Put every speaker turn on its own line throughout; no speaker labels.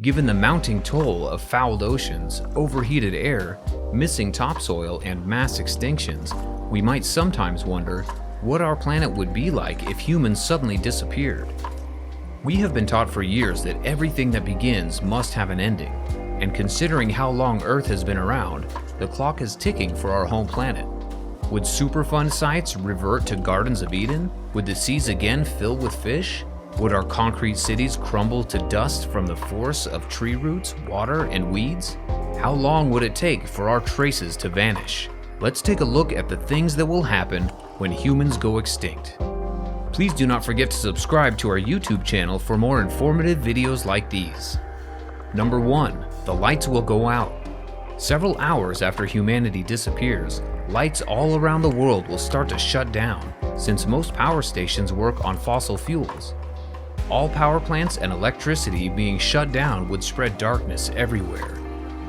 Given the mounting toll of fouled oceans, overheated air, missing topsoil, and mass extinctions, we might sometimes wonder what our planet would be like if humans suddenly disappeared. We have been taught for years that everything that begins must have an ending, and considering how long Earth has been around, the clock is ticking for our home planet. Would Superfund sites revert to Gardens of Eden? Would the seas again fill with fish? Would our concrete cities crumble to dust from the force of tree roots, water, and weeds? How long would it take for our traces to vanish? Let's take a look at the things that will happen when humans go extinct. Please do not forget to subscribe to our YouTube channel for more informative videos like these. Number 1. The lights will go out. Several hours after humanity disappears, lights all around the world will start to shut down, since most power stations work on fossil fuels. All power plants and electricity being shut down would spread darkness everywhere.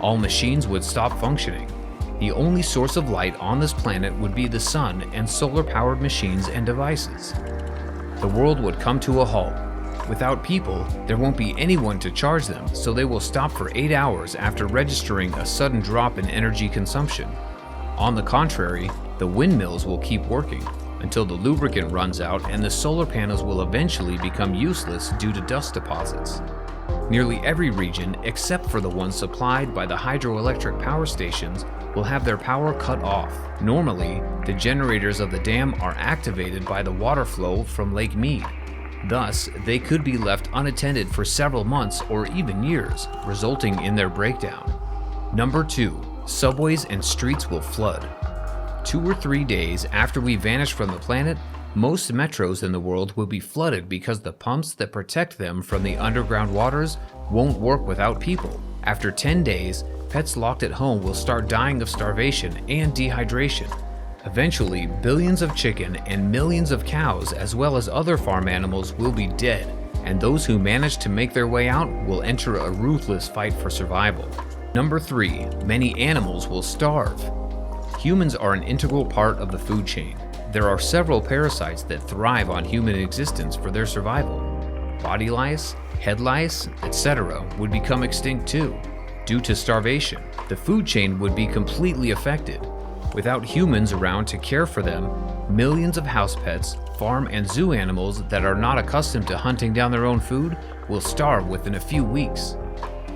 All machines would stop functioning. The only source of light on this planet would be the sun and solar-powered machines and devices. The world would come to a halt. Without people, there won't be anyone to charge them, so they will stop for 8 hours after registering a sudden drop in energy consumption. On the contrary, the windmills will keep working until the lubricant runs out, and the solar panels will eventually become useless due to dust deposits. Nearly every region, except for the ones supplied by the hydroelectric power stations, will have their power cut off. Normally, the generators of the dam are activated by the water flow from Lake Mead. Thus, they could be left unattended for several months or even years, resulting in their breakdown. Number 2. Subways and streets will flood. 2 or 3 days after we vanish from the planet, most metros in the world will be flooded because the pumps that protect them from the underground waters won't work without people. After 10 days, pets locked at home will start dying of starvation and dehydration. Eventually, billions of chicken and millions of cows, as well as other farm animals, will be dead, and those who manage to make their way out will enter a ruthless fight for survival. Number 3. Many animals will starve. Humans are an integral part of the food chain. There are several parasites that thrive on human existence for their survival. Body lice, head lice, etc. would become extinct too. Due to starvation, the food chain would be completely affected. Without humans around to care for them, millions of house pets, farm and zoo animals that are not accustomed to hunting down their own food will starve within a few weeks.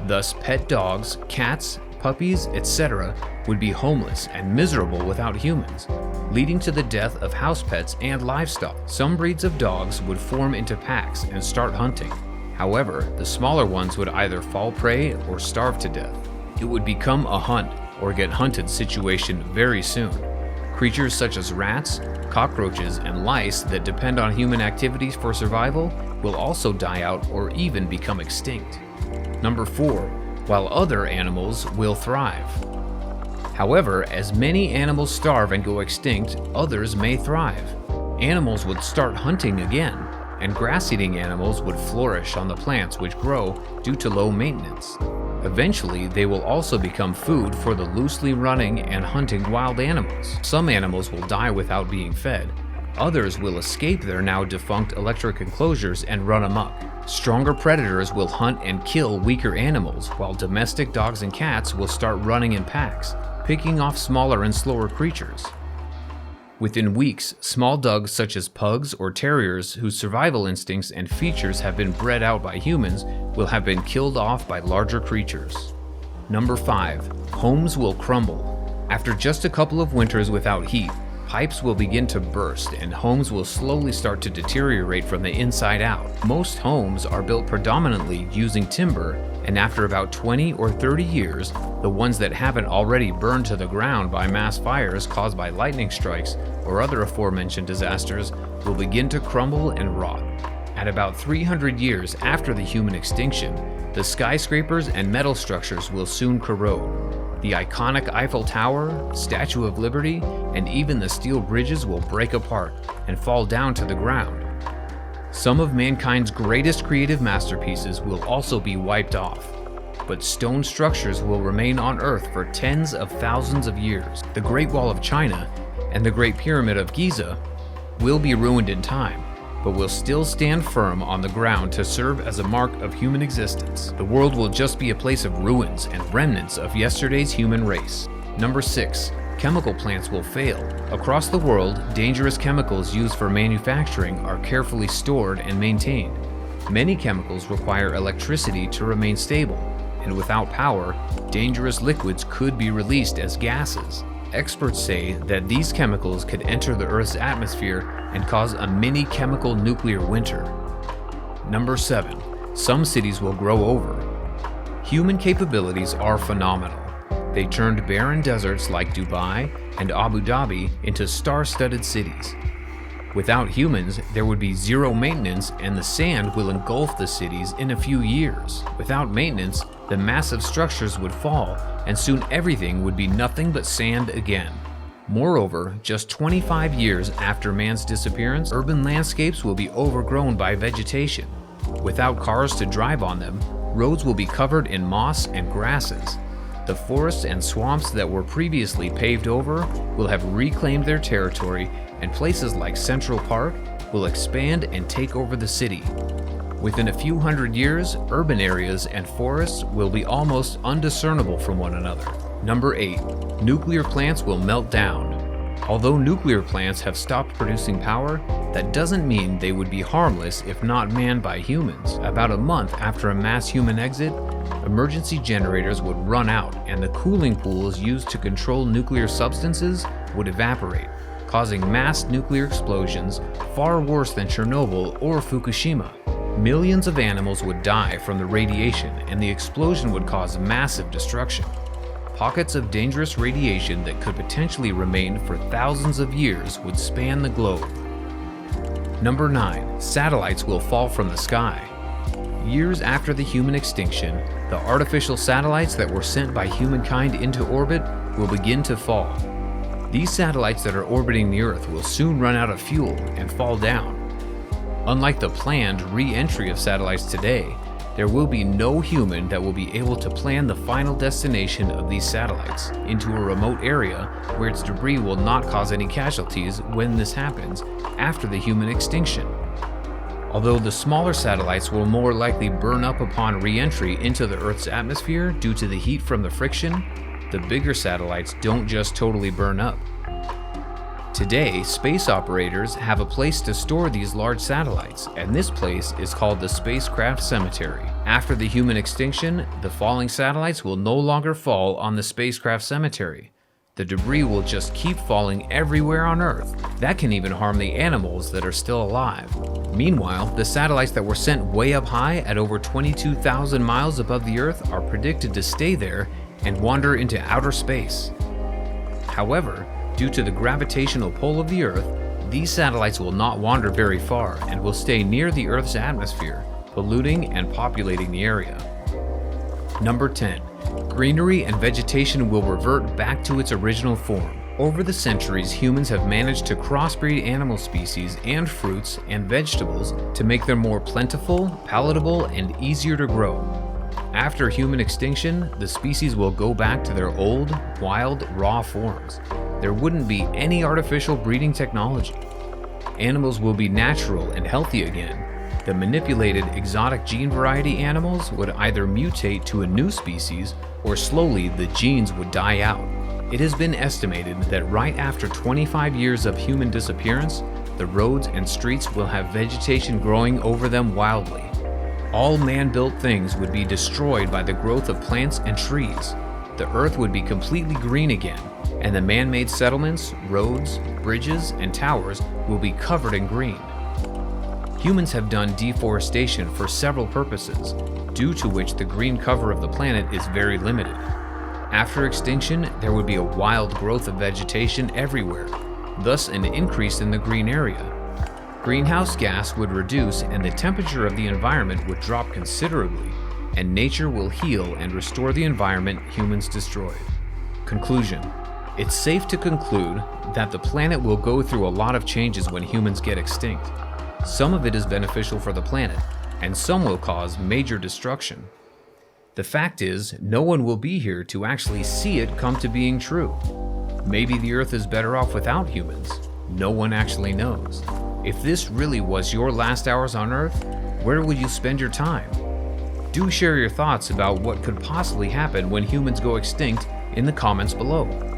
Thus, pet dogs, cats, puppies, etc. would be homeless and miserable without humans, leading to the death of house pets and livestock. Some breeds of dogs would form into packs and start hunting. However, the smaller ones would either fall prey or starve to death. It would become a hunt or get hunted situation very soon. Creatures such as rats, cockroaches, and lice that depend on human activities for survival will also die out or even become extinct. Number 4. While other animals will thrive. However, as many animals starve and go extinct, others may thrive. Animals would start hunting again, and grass-eating animals would flourish on the plants which grow due to low maintenance. Eventually, they will also become food for the loosely running and hunting wild animals. Some animals will die without being fed. Others will escape their now defunct electric enclosures and run amok. Stronger predators will hunt and kill weaker animals, while domestic dogs and cats will start running in packs, picking off smaller and slower creatures. Within weeks, small dogs such as pugs or terriers whose survival instincts and features have been bred out by humans will have been killed off by larger creatures. Number 5. Homes will crumble. After just a couple of winters without heat, pipes will begin to burst and homes will slowly start to deteriorate from the inside out. Most homes are built predominantly using timber, and after about 20 or 30 years, the ones that haven't already burned to the ground by mass fires caused by lightning strikes or other aforementioned disasters will begin to crumble and rot. At about 300 years after the human extinction, the skyscrapers and metal structures will soon corrode. The iconic Eiffel Tower, Statue of Liberty, and even the steel bridges will break apart and fall down to the ground. Some of mankind's greatest creative masterpieces will also be wiped off, but stone structures will remain on Earth for tens of thousands of years. The Great Wall of China and the Great Pyramid of Giza will be ruined in time, but will still stand firm on the ground to serve as a mark of human existence. The world will just be a place of ruins and remnants of yesterday's human race. Number 6. Chemical plants will fail. Across the world, dangerous chemicals used for manufacturing are carefully stored and maintained. Many chemicals require electricity to remain stable, and without power, dangerous liquids could be released as gases. Experts say that these chemicals could enter the Earth's atmosphere and cause a mini chemical nuclear winter. Number 7. Some cities will grow over. Human capabilities are phenomenal. They turned barren deserts like Dubai and Abu Dhabi into star-studded cities. Without humans, there would be zero maintenance and the sand will engulf the cities in a few years. Without maintenance, the massive structures would fall and soon everything would be nothing but sand again. Moreover, just 25 years after man's disappearance, urban landscapes will be overgrown by vegetation. Without cars to drive on them, roads will be covered in moss and grasses. The forests and swamps that were previously paved over will have reclaimed their territory, and places like Central Park will expand and take over the city. Within a few hundred years, urban areas and forests will be almost undiscernible from one another. Number 8. Nuclear plants will melt down. Although nuclear plants have stopped producing power, that doesn't mean they would be harmless if not manned by humans. About a month after a mass human exit, emergency generators would run out and the cooling pools used to control nuclear substances would evaporate, causing mass nuclear explosions far worse than Chernobyl or Fukushima. Millions of animals would die from the radiation and the explosion would cause massive destruction. Pockets of dangerous radiation that could potentially remain for thousands of years would span the globe. Number 9. Satellites will fall from the sky. Years after the human extinction, the artificial satellites that were sent by humankind into orbit will begin to fall. These satellites that are orbiting the Earth will soon run out of fuel and fall down. Unlike the planned re-entry of satellites today, there will be no human that will be able to plan the final destination of these satellites into a remote area where its debris will not cause any casualties when this happens after the human extinction. Although the smaller satellites will more likely burn up upon re-entry into the Earth's atmosphere due to the heat from the friction, the bigger satellites don't just totally burn up. Today, space operators have a place to store these large satellites, and this place is called the spacecraft cemetery. After the human extinction, the falling satellites will no longer fall on the spacecraft cemetery. The debris will just keep falling everywhere on Earth. That can even harm the animals that are still alive. Meanwhile, the satellites that were sent way up high at over 22,000 miles above the Earth are predicted to stay there and wander into outer space. However, due to the gravitational pull of the Earth, these satellites will not wander very far and will stay near the Earth's atmosphere, polluting and populating the area. Number 10. Greenery and vegetation will revert back to its original form. Over the centuries, humans have managed to crossbreed animal species and fruits and vegetables to make them more plentiful, palatable, and easier to grow. After human extinction, the species will go back to their old, wild, raw forms. There wouldn't be any artificial breeding technology. Animals will be natural and healthy again. The manipulated exotic gene variety animals would either mutate to a new species or slowly the genes would die out. It has been estimated that right after 25 years of human disappearance, the roads and streets will have vegetation growing over them wildly. All man-built things would be destroyed by the growth of plants and trees. The earth would be completely green again, and the man-made settlements, roads, bridges, and towers will be covered in green. Humans have done deforestation for several purposes, due to which the green cover of the planet is very limited. After extinction, there would be a wild growth of vegetation everywhere, thus an increase in the green area. Greenhouse gas would reduce and the temperature of the environment would drop considerably, and nature will heal and restore the environment humans destroyed. Conclusion. It's safe to conclude that the planet will go through a lot of changes when humans get extinct. Some of it is beneficial for the planet, and some will cause major destruction. The fact is, no one will be here to actually see it come to being true. Maybe the Earth is better off without humans. No one actually knows. If this really was your last hours on Earth, where would you spend your time? Do share your thoughts about what could possibly happen when humans go extinct in the comments below.